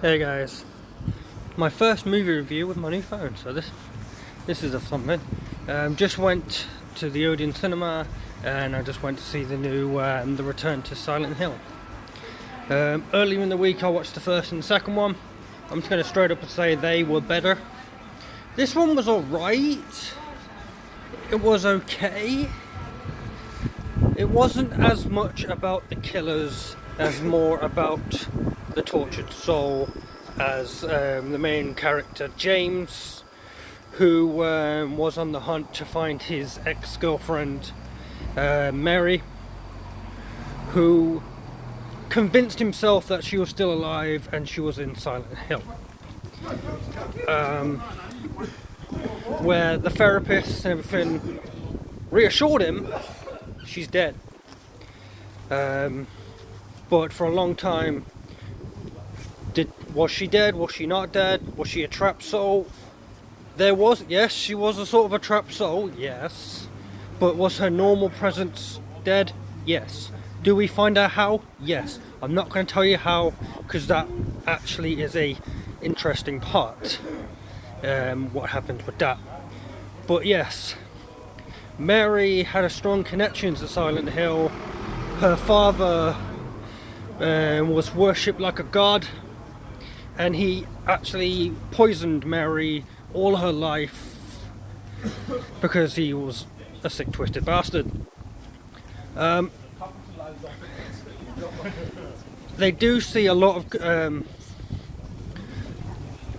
Hey guys, my first movie review with my new phone, so this is something. Just went to the Odeon Cinema and I just went to see the new The Return to Silent Hill. Earlier in the week I watched the first and the second one. I'm just going to straight up and say they were better. This one was alright. It was okay. It wasn't as much about the killers as more about the tortured soul, as the main character James, who was on the hunt to find his ex-girlfriend Mary, who convinced himself that she was still alive and she was in Silent Hill, where the therapist and everything reassured him she's dead. But for a long time, was she dead? Was she not dead? Was she a trapped soul? Yes, she was a sort of a trapped soul, yes. But was her normal presence dead? Yes. Do we find out how? Yes. I'm not going to tell you how, because that actually is a interesting part. What happened with that. But yes, Mary had a strong connection to Silent Hill. Her father was worshipped like a god, and he actually poisoned Mary all her life because he was a sick, twisted bastard. They do see a lot of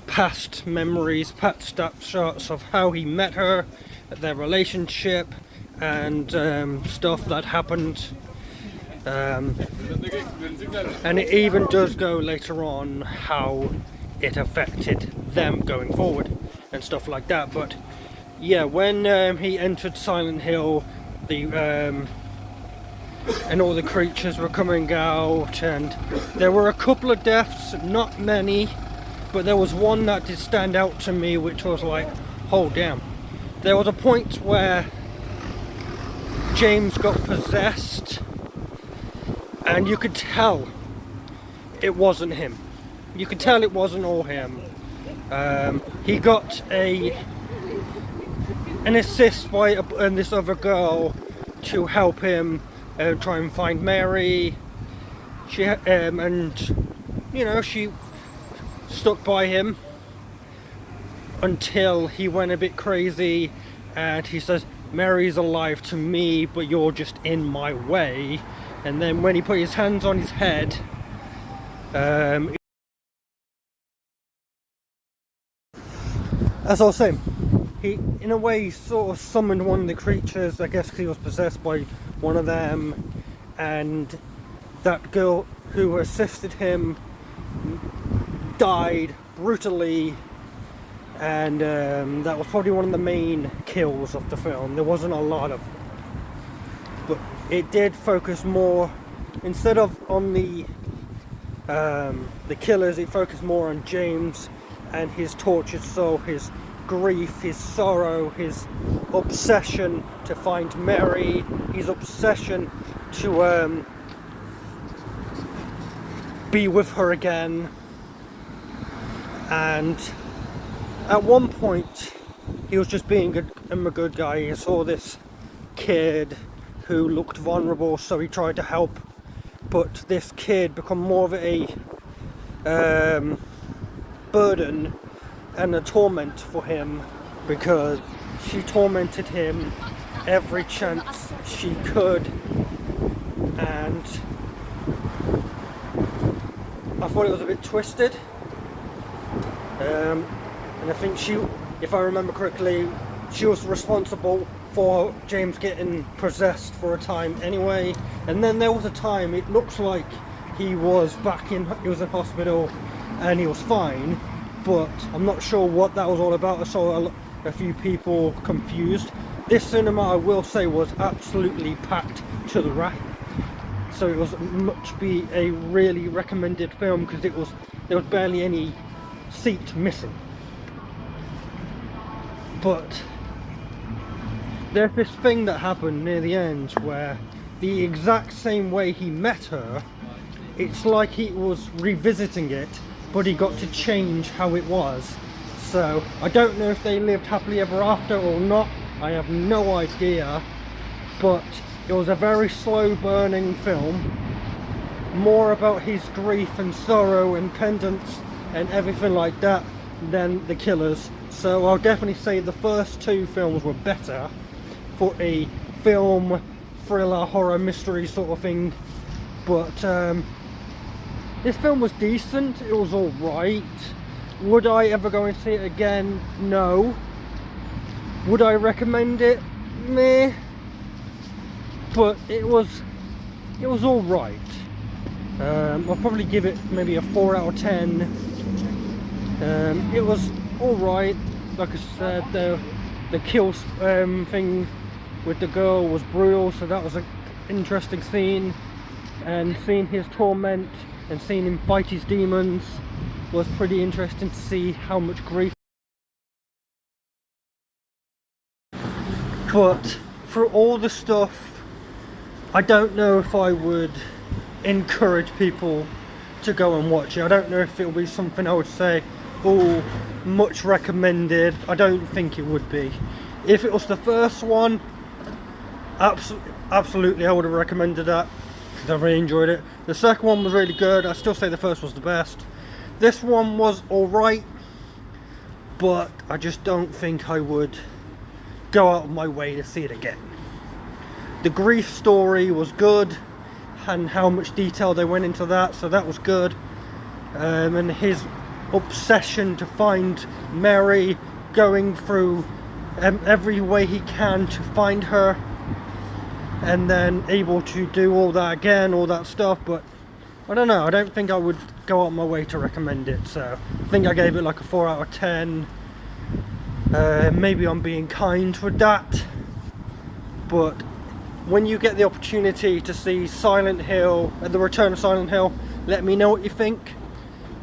past memories, past snapshots of how he met her, their relationship, and stuff that happened. And it even does go later on how it affected them going forward and stuff like that. But yeah, when he entered Silent Hill, and all the creatures were coming out, and there were a couple of deaths, not many, but there was one that did stand out to me, which was like, oh damn. There was a point where James got possessed, and you could tell it wasn't him. You could tell it wasn't all him. He got an assist by this other girl to help him try and find Mary. And you know, she stuck by him until he went a bit crazy, and he says, Mary's alive to me, but you're just in my way. And then when he put his hands on his head, as I was saying, he in a way sort of summoned one of the creatures, I guess because he was possessed by one of them, and that girl who assisted him died brutally, and that was probably one of the main kills of the film. There wasn't a lot of them, but it did focus more, instead of on the killers, it focused more on James and his tortured soul, his grief, his sorrow, his obsession to find Mary, his obsession to be with her again. And at one point he was just being a good guy. He saw this kid who looked vulnerable, so he tried to help, but this kid became more of a burden and a torment for him, because she tormented him every chance she could, and I thought it was a bit twisted. And I think she, if I remember correctly, she was responsible for James getting possessed for a time anyway, and then there was a time it looks like he was in hospital and he was fine, but I'm not sure what that was all about. I saw a few people confused. This cinema, I will say, was absolutely packed to the rack, so it was be a really recommended film, because there was barely any seat missing. But there's this thing that happened near the end where the exact same way he met her, it's like he was revisiting it but he got to change how it was. So I don't know if they lived happily ever after or not. I have no idea, but it was a very slow burning film, more about his grief and sorrow and penance and everything like that than The Killers. So I'll definitely say the first two films were better for a film, thriller, horror, mystery sort of thing. But this film was decent, it was alright. Would I ever go and see it again? No. Would I recommend it? Meh. But it was alright. I'll probably give it maybe a 4 out of 10. It was alright. Like I said, the kill thing with the girl was brutal, so that was an interesting scene. And seeing his torment and seeing him fight his demons was pretty interesting to see how much grief. But for all the stuff, I don't know if I would encourage people to go and watch it. I don't know if it'll be something I would say, oh, much recommended. I don't think it would be. If it was the first one, absolutely I would have recommended that, because I really enjoyed it. The second one was really good. I still say the first was the best. This one was alright, but I just don't think I would go out of my way to see it again. The grief story was good, and how much detail they went into that, so that was good. And his obsession to find Mary, going through every way he can to find her, and then able to do all that again, all that stuff. But I don't know, I don't think I would go out of my way to recommend it. So I think I gave it like a 4 out of 10. Maybe I'm being kind with that, but when you get the opportunity to see Silent Hill, The Return of Silent Hill, let me know what you think.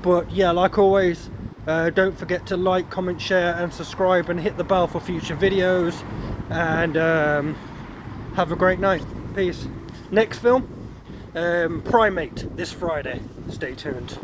But yeah, like always, don't forget to like, comment, share and subscribe, and hit the bell for future videos. And have a great night. Peace. Next film, Primate, this Friday. Stay tuned.